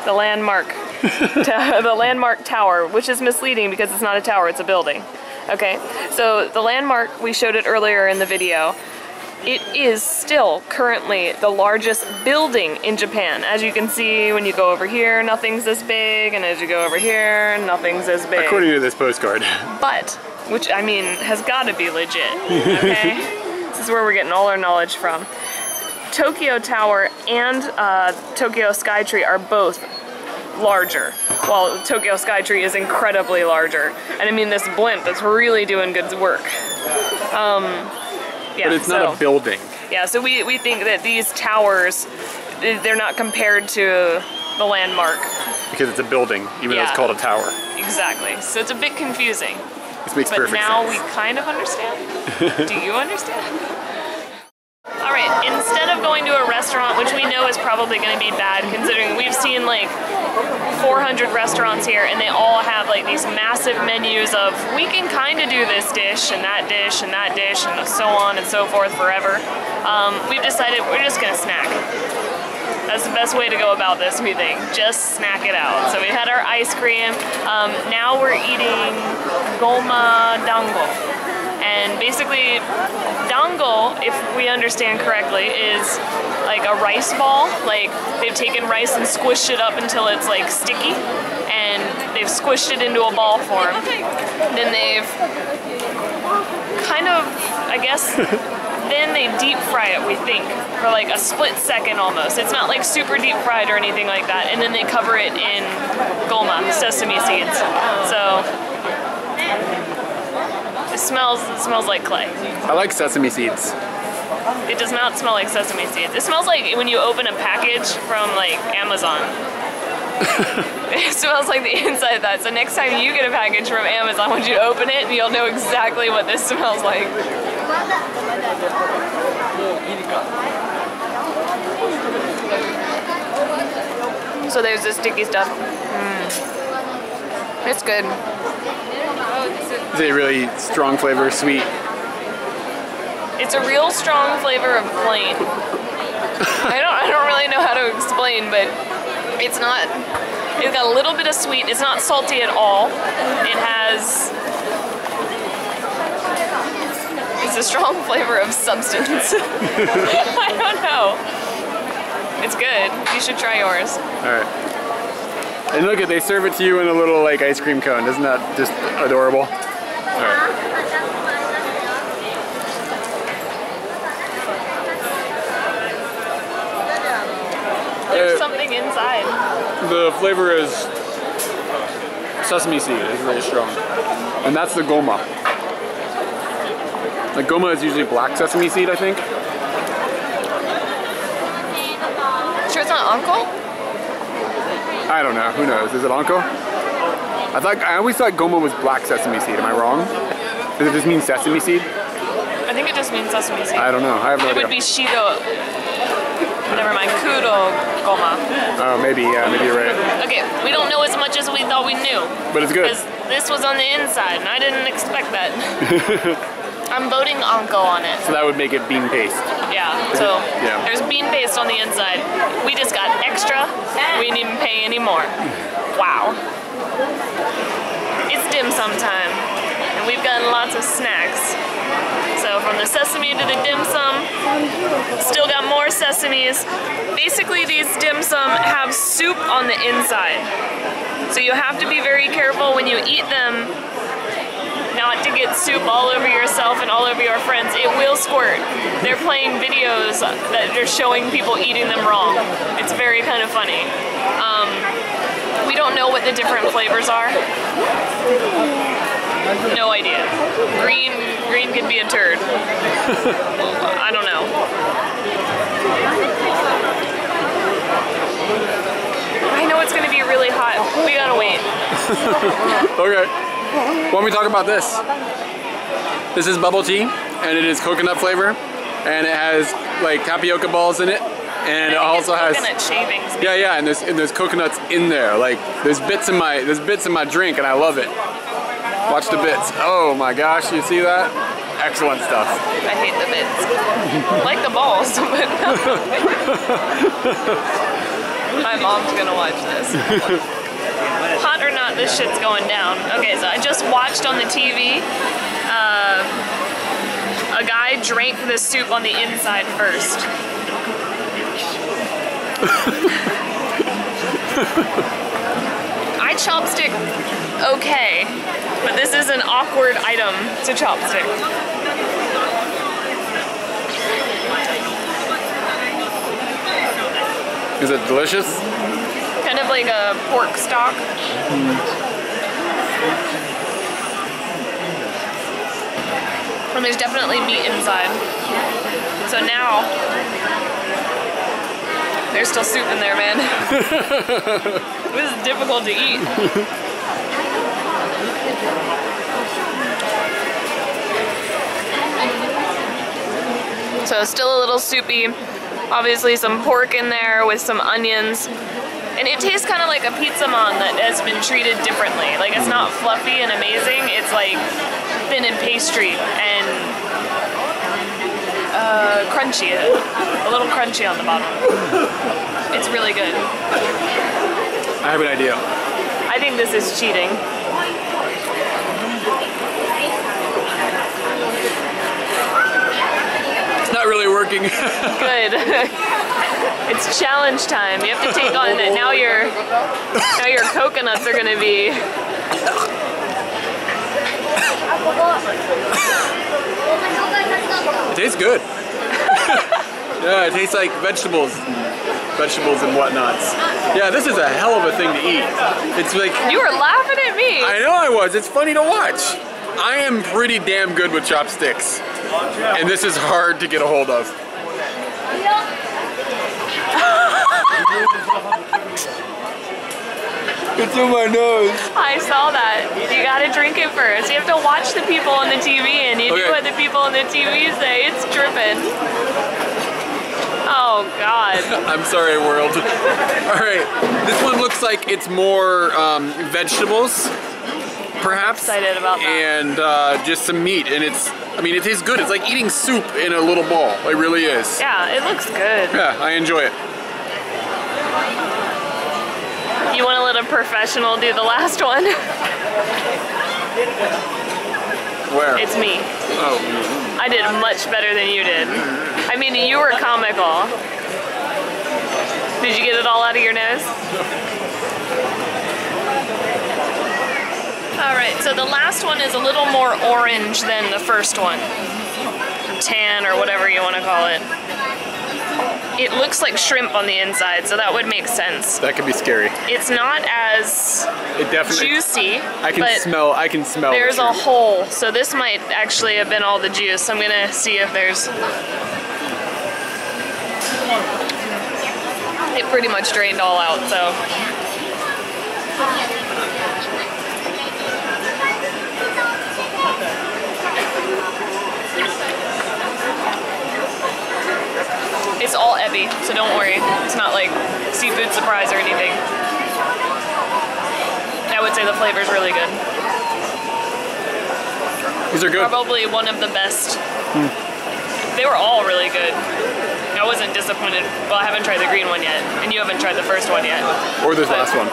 the landmark. The landmark tower, which is misleading because it's not a tower, it's a building. Okay, so the landmark, we showed it earlier in the video. It is still currently the largest building in Japan. As you can see, when you go over here, nothing's this big, and as you go over here, nothing's as big. According to this postcard. But, which I mean, has got to be legit, okay? This is where we're getting all our knowledge from. Tokyo Tower and Tokyo Skytree are both larger, while Tokyo Skytree is incredibly larger. And I mean, this blimp is really doing good work. Yeah, but it's not a building. Yeah, so we think that these towers, they're not compared to the landmark. Because it's a building, even though it's called a tower. Exactly. So it's a bit confusing. This makes perfect sense. But now we kind of understand. Do you understand? Alright, instead of going to a restaurant, which we know is probably going to be bad, considering we've seen like 400 restaurants here, and they all have like these massive menus of, we can kind of do this dish, and that dish, and that dish, and so on and so forth forever. We've decided we're just going to snack. That's the best way to go about this, we think. Just snack it out. So we had our ice cream. Now we're eating goma dango. And basically, dango, if we understand correctly, is like a rice ball. Like, they've taken rice and squished it up until it's like sticky, and they've squished it into a ball form. Then they've kind of, I guess, then they deep fry it, we think, for like a split second almost. It's not like super deep fried or anything like that. And then they cover it in goma, sesame seeds. So it smells like clay. I like sesame seeds. It does not smell like sesame seeds. It smells like when you open a package from like Amazon. It smells like the inside of that. So next time you get a package from Amazon, I want you to open it and you'll know exactly what this smells like. So there's this sticky stuff. It's good. Is it really strong flavor, sweet? It's a real strong flavor of plain. I don't really know how to explain, but it's got a little bit of sweet. It's not salty at all. It's a strong flavor of substance. I don't know. It's good. You should try yours. All right. And look at, they serve it to you in a little like ice cream cone. Isn't that just adorable? All right. There's something inside. The flavor is sesame seed. It's really strong. And that's the goma. The goma is usually black sesame seed, I think. Sure it's not uncle? I don't know. Who knows? Is it anko? I always thought goma was black sesame seed. Am I wrong? Does it just mean sesame seed? I think it just means sesame seed. I don't know. I have no idea. It would be shido. Never mind. Kudo goma. Oh, maybe. Yeah, maybe you're right. Okay, we don't know as much as we thought we knew. But it's good. Because this was on the inside, and I didn't expect that. I'm voting anko on it. So that would make it bean paste. Yeah, so there's bean paste on the inside. We just got extra. We didn't even pay any more. Wow. It's dim sum time, and we've gotten lots of snacks. So from the sesame to the dim sum, still got more sesames. Basically these dim sum have soup on the inside. So you have to be very careful when you eat them not to get soup all over yourself and all over your friends. It will squirt. They're playing videos that are showing people eating them wrong. It's very kind of funny. We don't know what the different flavors are. No idea. Green could be a turd. I don't know. I know it's gonna be really hot. We gotta wait. Okay. Why don't we talk about this? This is bubble tea, and it is coconut flavor, and it has like tapioca balls in it, and it also has coconut shavings. Yeah, and there's coconuts in there. Like there's bits in my drink, and I love it. Watch the bits. Oh my gosh, you see that? Excellent stuff. I hate the bits. I like the balls, but no. My mom's gonna watch this. Hot or not, this shit's going down. Okay, so I just watched on the TV, a guy drank the soup on the inside first. I chopstick okay, but this is an awkward item to chopstick. Is it delicious? Kind of like a pork stock. And there's definitely meat inside. So now, there's still soup in there, man. This is difficult to eat. So still a little soupy. Obviously some pork in there with some onions. And it tastes kind of like a pizza mon that has been treated differently. Like it's not fluffy and amazing, it's like thin and pastry and crunchy. A little crunchy on the bottom. It's really good. I have an idea. I think this is cheating. It's not really working. Good. It's challenge time. You have to take on it. Now your coconuts are gonna be. It tastes good. Yeah, it tastes like vegetables and whatnots. Yeah, this is a hell of a thing to eat. It's like You were laughing at me. I know I was. It's funny to watch. I am pretty damn good with chopsticks, and this is hard to get a hold of. It's in my nose. I saw that. You gotta drink it first. You have to watch the people on the TV, and you do what the people on the TV say. It's dripping. Oh God. I'm sorry, world. All right, this one looks like it's more vegetables, perhaps. I'm excited about that. And just some meat, and I mean, it tastes good. It's like eating soup in a little ball. It really is. Yeah, it looks good. Yeah, I enjoy it. You want to let a professional do the last one? Where? It's me. Oh. I did much better than you did. I mean, you were comical. Did you get it all out of your nose? All right, so the last one is a little more orange than the first one. Tan or whatever you want to call it. It looks like shrimp on the inside, so that would make sense. That could be scary. It's not as juicy. I can smell. There's a hole, so this might actually have been all the juice. I'm gonna see if there's. It pretty much drained all out, so. It's all ebi, so don't worry. It's not like seafood surprise or anything. I would say the flavor's really good. These are good. Probably one of the best. They were all really good. I wasn't disappointed. Well, I haven't tried the green one yet, and you haven't tried the first one yet. Or this last one.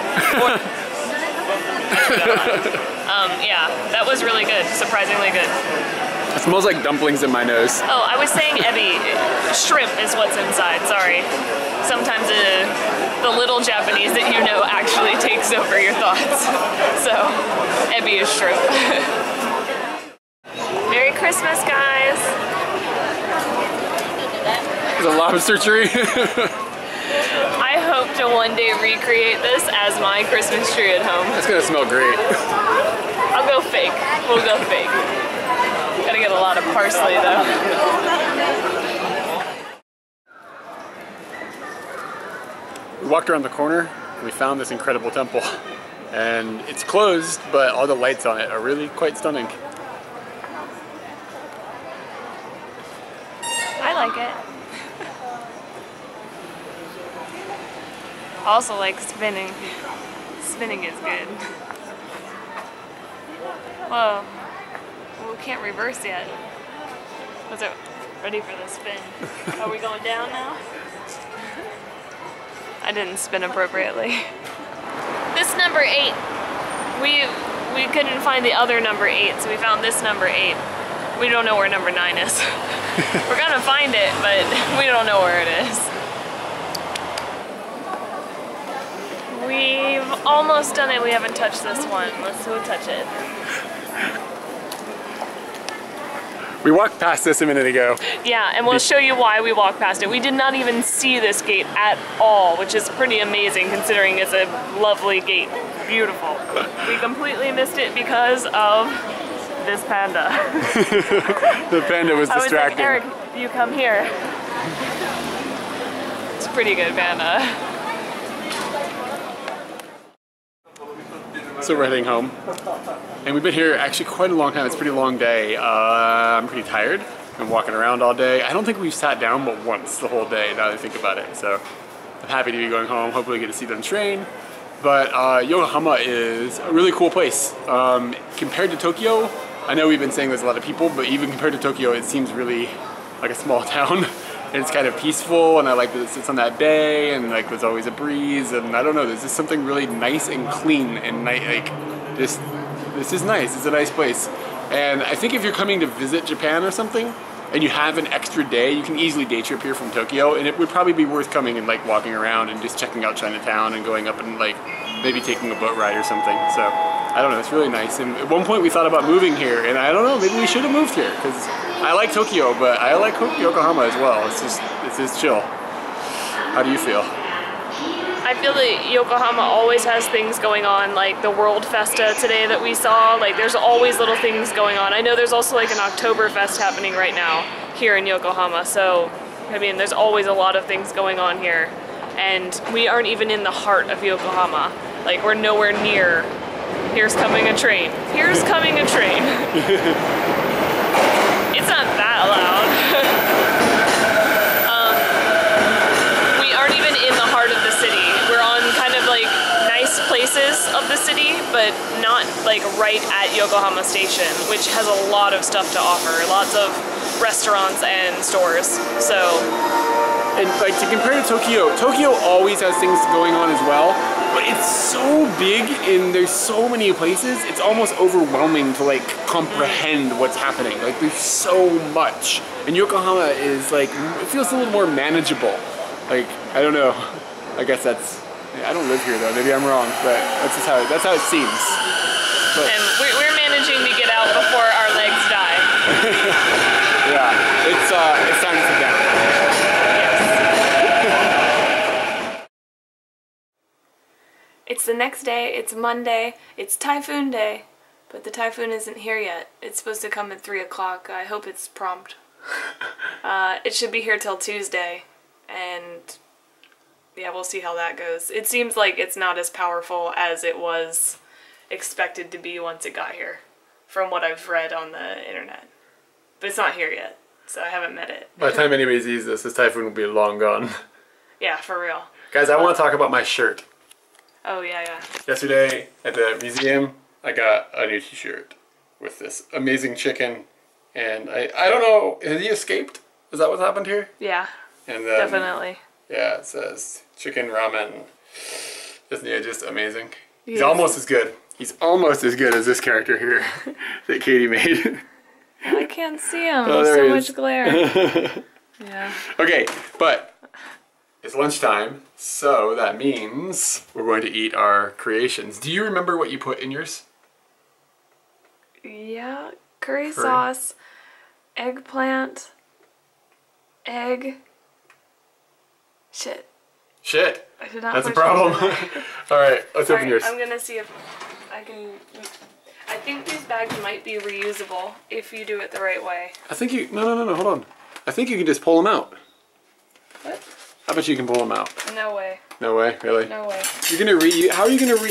Yeah, that was really good. Surprisingly good. It smells like dumplings in my nose. Oh, I was saying ebi. Shrimp is what's inside, sorry. Sometimes the little Japanese that you know actually takes over your thoughts. So, ebi is shrimp. Merry Christmas, guys! There's a lobster tree. I hope to one day recreate this as my Christmas tree at home. It's gonna smell great. I'll go fake. We'll go fake. Gotta get a lot of parsley though. We walked around the corner and we found this incredible temple. And it's closed, but all the lights on it are really quite stunning. I like it. I also like spinning. Spinning is good. Whoa. Well, we can't reverse yet. Was it ready for the spin? Are we going down now? I didn't spin appropriately. This number 8. We couldn't find the other number 8, so we found this number 8. We don't know where number 9 is. We're gonna find it, but we don't know where it is. We've almost done it. We haven't touched this one. Let's go touch it. We walked past this a minute ago. Yeah, and we'll show you why we walked past it. We did not even see this gate at all, which is pretty amazing considering it's a lovely gate. Beautiful. We completely missed it because of this panda. The panda was distracting. I was like, Eric, you come here. It's a pretty good panda. So we're heading home. And we've been here actually quite a long time. It's a pretty long day. I'm pretty tired. I'm walking around all day. I don't think we've sat down but once the whole day now that I think about it. So I'm happy to be going home. Hopefully get to see them train. But Yokohama is a really cool place. Compared to Tokyo, I know we've been saying there's a lot of people, but even compared to Tokyo, it seems really like a small town. And it's kind of peaceful, and I like that it sits on that bay, and like there's always a breeze, and I don't know, there's just something really nice and clean, and like this is nice. It's a nice place. And I think if you're coming to visit Japan or something, and you have an extra day, you can easily day trip here from Tokyo, and it would probably be worth coming and like walking around and just checking out Chinatown and going up and like maybe taking a boat ride or something. So I don't know, it's really nice. And at one point we thought about moving here, and I don't know, maybe we should have moved here, because I like Tokyo, but I like Yokohama as well. It's just chill. How do you feel? I feel that Yokohama always has things going on, like the World Festa today that we saw. Like there's always little things going on. I know there's also like an Oktoberfest happening right now here in Yokohama. So, I mean, there's always a lot of things going on here. And we aren't even in the heart of Yokohama. Like we're nowhere near. Here's coming a train. Here's coming a train. It's not that loud. We aren't even in the heart of the city. We're on kind of like nice places of the city, but not like right at Yokohama Station, which has a lot of stuff to offer. Lots of restaurants and stores. So. And like to compare to Tokyo, Tokyo always has things going on as well, but it's so big and there's so many places, it's almost overwhelming to like comprehend what's happening. Like there's so much. And Yokohama is like, it feels a little more manageable. Like, I don't know. I guess I don't live here though, maybe I'm wrong, but that's how it seems. And we're managing to get out before our legs die. Yeah, it's time to sit down. Yes. It's the next day, it's Monday, it's typhoon day, but the typhoon isn't here yet. It's supposed to come at 3 o'clock. I hope it's prompt. It should be here till Tuesday, and yeah, we'll see how that goes. It seems like it's not as powerful as it was expected to be once it got here, from what I've read on the internet. But it's not here yet, so I haven't met it. By the time anybody sees this typhoon will be long gone. Yeah, for real. Guys, I want to talk about my shirt. Oh, yeah. Yesterday at the museum, I got a new t-shirt with this amazing chicken. And I don't know, has he escaped? Is that what's happened here? Yeah, and then, definitely. Yeah, it says chicken ramen. Isn't he just amazing? He's Yes. almost as good. He's almost as good as this character here that Katie made. I can't see him. Oh, There's there so he much is. glare. Yeah. Okay, but it's lunchtime, so that means we're going to eat our creations. Do you remember what you put in yours? Yeah, curry sauce, eggplant, egg. Shit. Shit. I did not That's a put problem. shit in there. Alright, let's open Alright, yours. I'm gonna see if I can. I think these bags might be reusable if you do it the right way. I think you. No, hold on. I think you can just pull them out. What? I bet you can pull them out. No way. No way, really? No way. You're gonna how are you gonna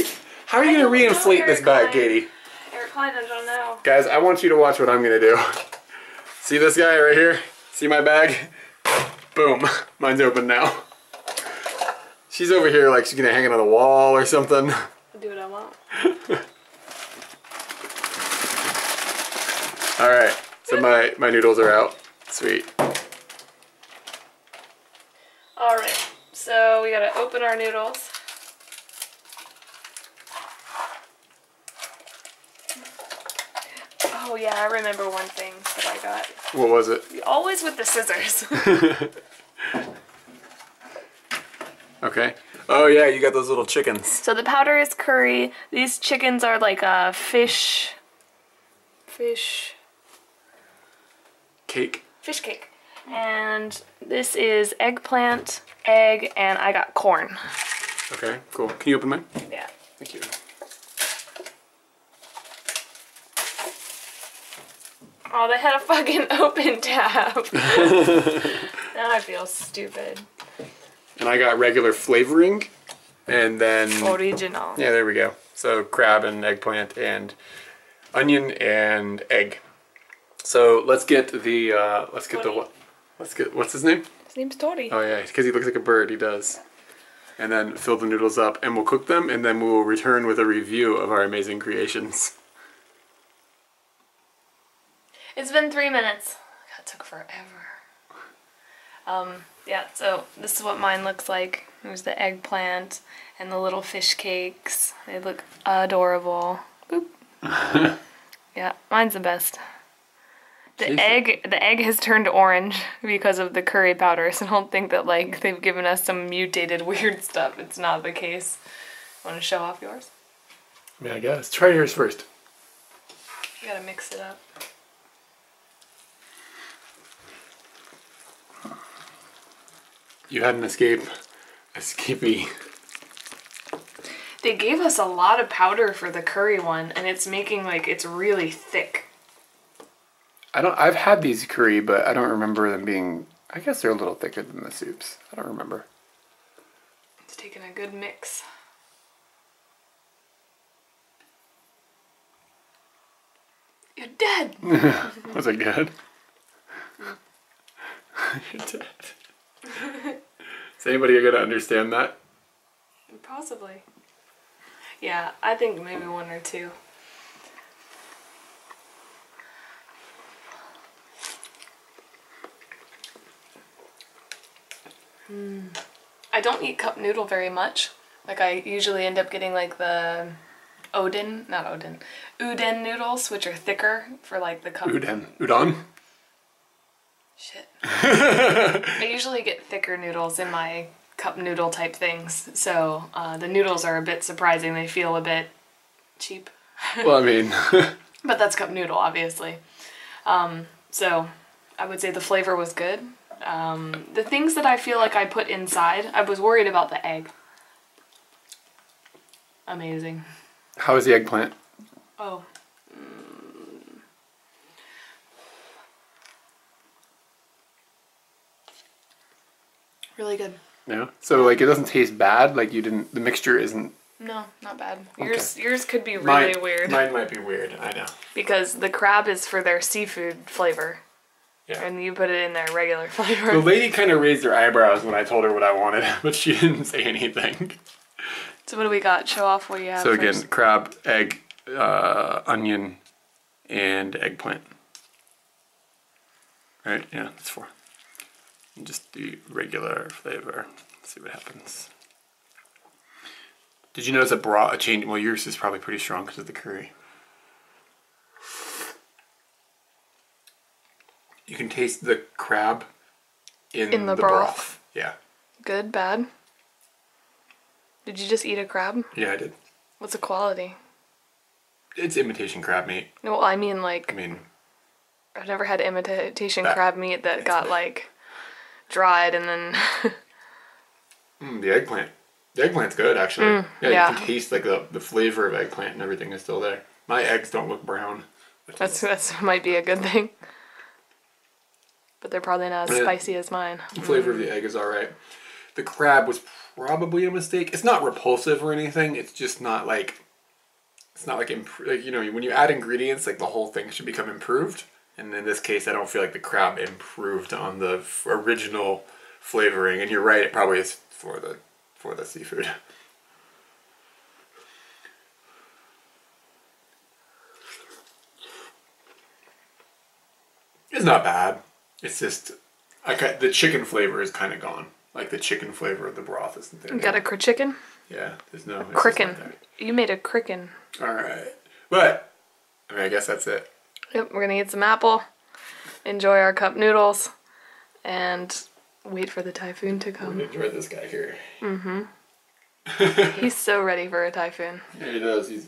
reinflate this bag, Katie? Eric Klein, I don't know. Guys, I want you to watch what I'm gonna do. See this guy right here? See my bag? Boom. Mine's open now. She's over here like she's gonna hang it on the wall or something. I'll do what I want. Alright, so my noodles are out. Sweet. Alright, so we gotta open our noodles. Oh yeah, I remember one thing that I got. What was it? Always with the scissors. Okay. Oh yeah, you got those little chickens. So the powder is curry. These chickens are like a fish Cake. And this is eggplant, egg, and I got corn. Okay, cool. Can you open mine? Yeah. Thank you. Oh, they had a fucking open tab. Now I feel stupid. And I got regular flavoring, and then Original. yeah, there we go. So crab and eggplant and onion and egg. So let's get what's his name? His name's Tori. Oh yeah, because he looks like a bird. He does. And then fill the noodles up, and we'll cook them, and then we will return with a review of our amazing creations. It's been 3 minutes. That took forever. Yeah, so this is what mine looks like. There's the eggplant and the little fish cakes. They look adorable. Boop. Yeah, mine's the best. The egg has turned orange because of the curry powder, so don't think that like they've given us some mutated weird stuff. It's not the case. Want to show off yours? Yeah, I guess. Try yours first. You gotta mix it up. You had an escapee. They gave us a lot of powder for the curry one, and it's making like it's really thick. I've had these curry, but I don't remember them being, I guess they're a little thicker than the soups. I don't remember. It's taking a good mix. You're dead! Was it good? You're dead. Is anybody gonna understand that? Possibly. Yeah, I think maybe one or two. I don't eat cup noodle very much. Like I usually end up getting like the Uden noodles, which are thicker for like the cup. Udon? Shit. I usually get thicker noodles in my cup noodle type things, so the noodles are a bit surprising. They feel a bit cheap. Well, I mean. But that's cup noodle, obviously. So I would say the flavor was good. The things that I feel like I put inside, I was worried about the egg. Amazing. How is the eggplant? Oh. Really good. Yeah. So like it doesn't taste bad. Like you didn't. The mixture isn't. No, not bad. Okay. Yours could be really weird. Mine might be weird. I know. Because the crab is for their seafood flavor. Yeah. And you put it in their regular flavor. The lady kind of raised her eyebrows when I told her what I wanted, but she didn't say anything. So what do we got? Show off what you have. So again, first. crab, egg, onion, and eggplant. Right? Yeah, that's 4. And just the regular flavor. Let's see what happens. Did you notice a change? Well, yours is probably pretty strong because of the curry. You can taste the crab in the broth. Yeah. Good, bad? Did you just eat a crab? Yeah, I did. What's the quality? It's imitation crab meat. No, I mean like... I mean... I've never had imitation crab meat that got like dried and then... The eggplant. The eggplant's good, actually. Yeah. You can taste like the flavor of eggplant and everything is still there. My eggs don't look brown. That's might be a good thing. But they're probably not as spicy as mine. The flavor of the egg is alright. The crab was probably a mistake. It's not repulsive or anything. It's just not like... It's not like, you know, when you add ingredients, like the whole thing should become improved. And in this case, I don't feel like the crab improved on the original flavoring. And you're right, it probably is for the seafood. It's not bad. It's just the chicken flavor is kind of gone. Like the chicken flavor of the broth isn't there. You got a chicken? Yeah, there's no. Cricken. You made a cricken. All right, but I mean, I guess that's it. Yep, we're gonna eat some apple, enjoy our cup noodles, and wait for the typhoon to come. Enjoy this guy here. He's so ready for a typhoon. Yeah, he does. He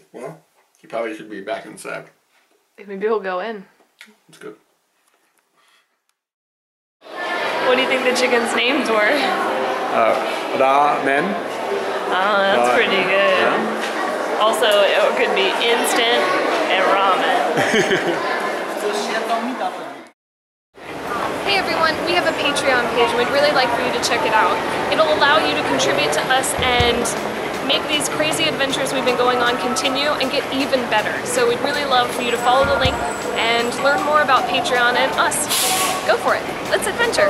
probably should be back inside. Maybe he'll go in. That's good. What do you think the chicken's names were? Ramen. Oh, that's pretty good. Yeah. Also, it could be instant and ramen. Hey everyone, we have a Patreon page and we'd really like for you to check it out. It'll allow you to contribute to us and make these crazy adventures we've been going on continue and get even better. So we'd really love for you to follow the link and learn more about Patreon and us. Go for it. Let's adventure.